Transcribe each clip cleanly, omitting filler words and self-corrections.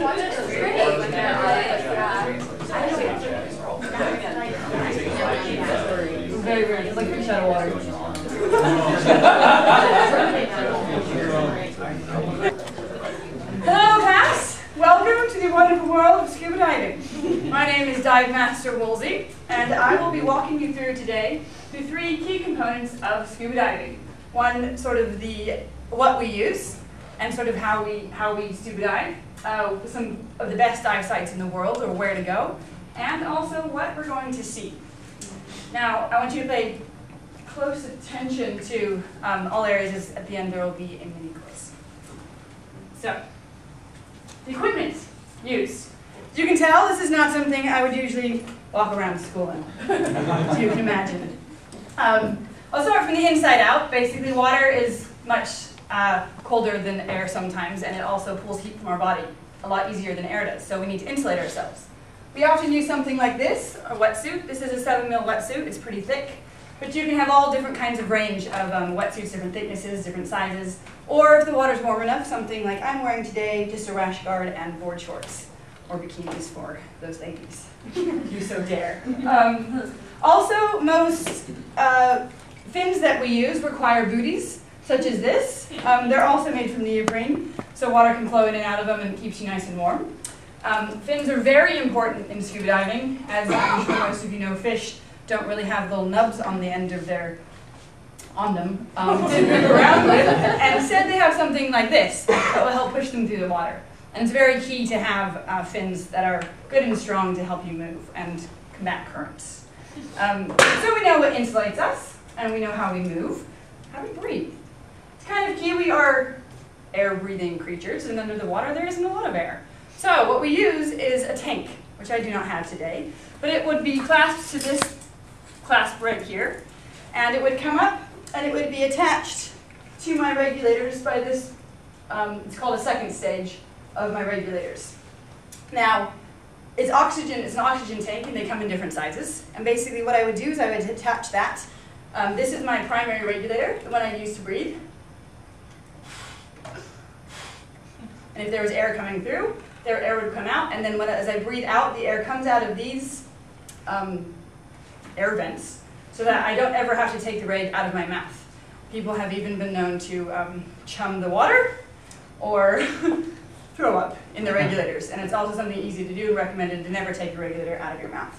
Very rare. It's like a fish out of water. Hello, class. Welcome to the wonderful world of scuba diving. My name is Dive Master Woolsey, and I will be walking you through today through three key components of scuba diving. One, sort of what we use, and sort of how we scuba dive. Some of the best dive sites in the world, or where to go, and also what we're going to see. Now, I want you to pay close attention to all areas, as at the end there will be a mini quiz. So, the equipment used. As you can tell, this is not something I would usually walk around school in, as you can imagine. I'll start from the inside out. Basically, water is much colder than air sometimes, and it also pulls heat from our body a lot easier than air does, so we need to insulate ourselves. We often use something like this, a wetsuit. This is a 7mm wetsuit. It's pretty thick, but you can have all different kinds of range of wetsuits, different thicknesses, different sizes, or if the water's warm enough, something like I'm wearing today, just a rash guard and board shorts, or bikinis for those ladies. You so dare. Also, most fins that we use require booties, such as this. They're also made from neoprene, so water can flow in and out of them and keeps you nice and warm. Fins are very important in scuba diving. As I'm sure most of you know, fish don't really have little nubs on the end of them to move around with, and instead they have something like this that will help push them through the water. And it's very key to have fins that are good and strong to help you move and combat currents. So we know what insulates us, and we know how we move. How do we breathe? It's kind of key. We are air-breathing creatures, and under the water there isn't a lot of air. So what we use is a tank, which I do not have today, but it would be clasped to this clasp right here, and it would come up, and it would be attached to my regulators by this, it's called a second stage of my regulators. Now, it's an oxygen tank, and they come in different sizes, and basically what I would do is I would attach that. This is my primary regulator, the one I use to breathe. And if there was air coming through, their air would come out, and then as I breathe out, the air comes out of these air vents, so that I don't ever have to take the reg out of my mouth. People have even been known to chum the water or throw up in the regulators, and it's also something easy to do and recommended to never take a regulator out of your mouth.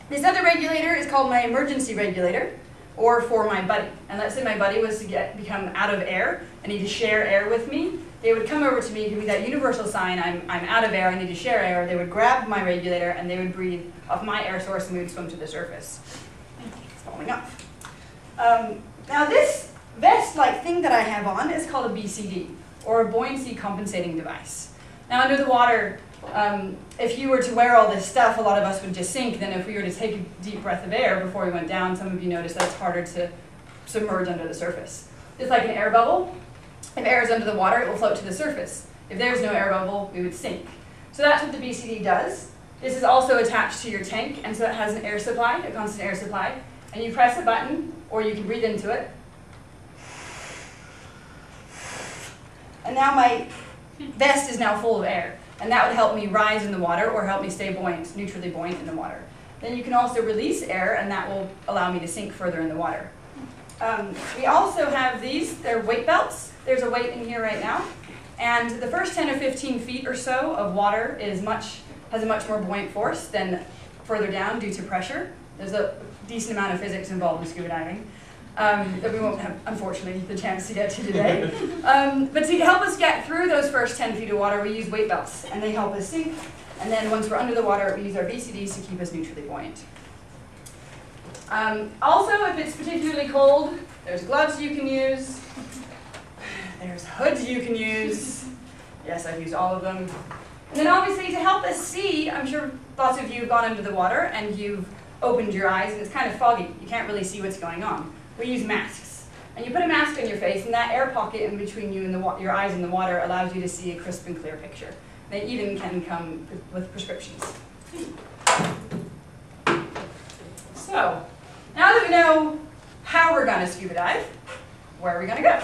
This other regulator is called my emergency regulator, or for my buddy. And let's say my buddy was to become out of air and need to share air with me. They would come over to me, give me that universal sign, I'm out of air, I need to share air. They would grab my regulator and they would breathe off my air source and we would swim to the surface. It's falling off. Now this vest-like thing that I have on is called a BCD, or a buoyancy compensating device. Now under the water, if you were to wear all this stuff, a lot of us would just sink. Then if we were to take a deep breath of air before we went down, some of you noticed that it's harder to submerge under the surface. It's like an air bubble. If air is under the water, it will float to the surface. If there's no air bubble, we would sink. So that's what the BCD does. This is also attached to your tank, and so it has an air supply, a constant air supply. And you press a button, or you can breathe into it. And now my vest is now full of air. And that would help me rise in the water or help me stay buoyant, neutrally buoyant in the water. Then you can also release air, and that will allow me to sink further in the water. We also have these, they're weight belts. There's a weight in here right now. And the first 10 or 15 feet or so of water has a much more buoyant force than further down due to pressure. There's a decent amount of physics involved in scuba diving that we won't have, unfortunately, the chance to get to today. But to help us get through those first 10 feet of water, we use weight belts, and they help us sink. And then once we're under the water, we use our BCDs to keep us neutrally buoyant. Also, if it's particularly cold, there's gloves you can use. There's hoods you can use. Yes, I've used all of them. And then obviously to help us see, I'm sure lots of you have gone under the water and you've opened your eyes and it's kind of foggy. You can't really see what's going on. We use masks. And you put a mask on your face, and that air pocket in between you and your eyes and the water allows you to see a crisp and clear picture. They even can come with prescriptions. So, now that we know how we're going to scuba dive, where are we going to go?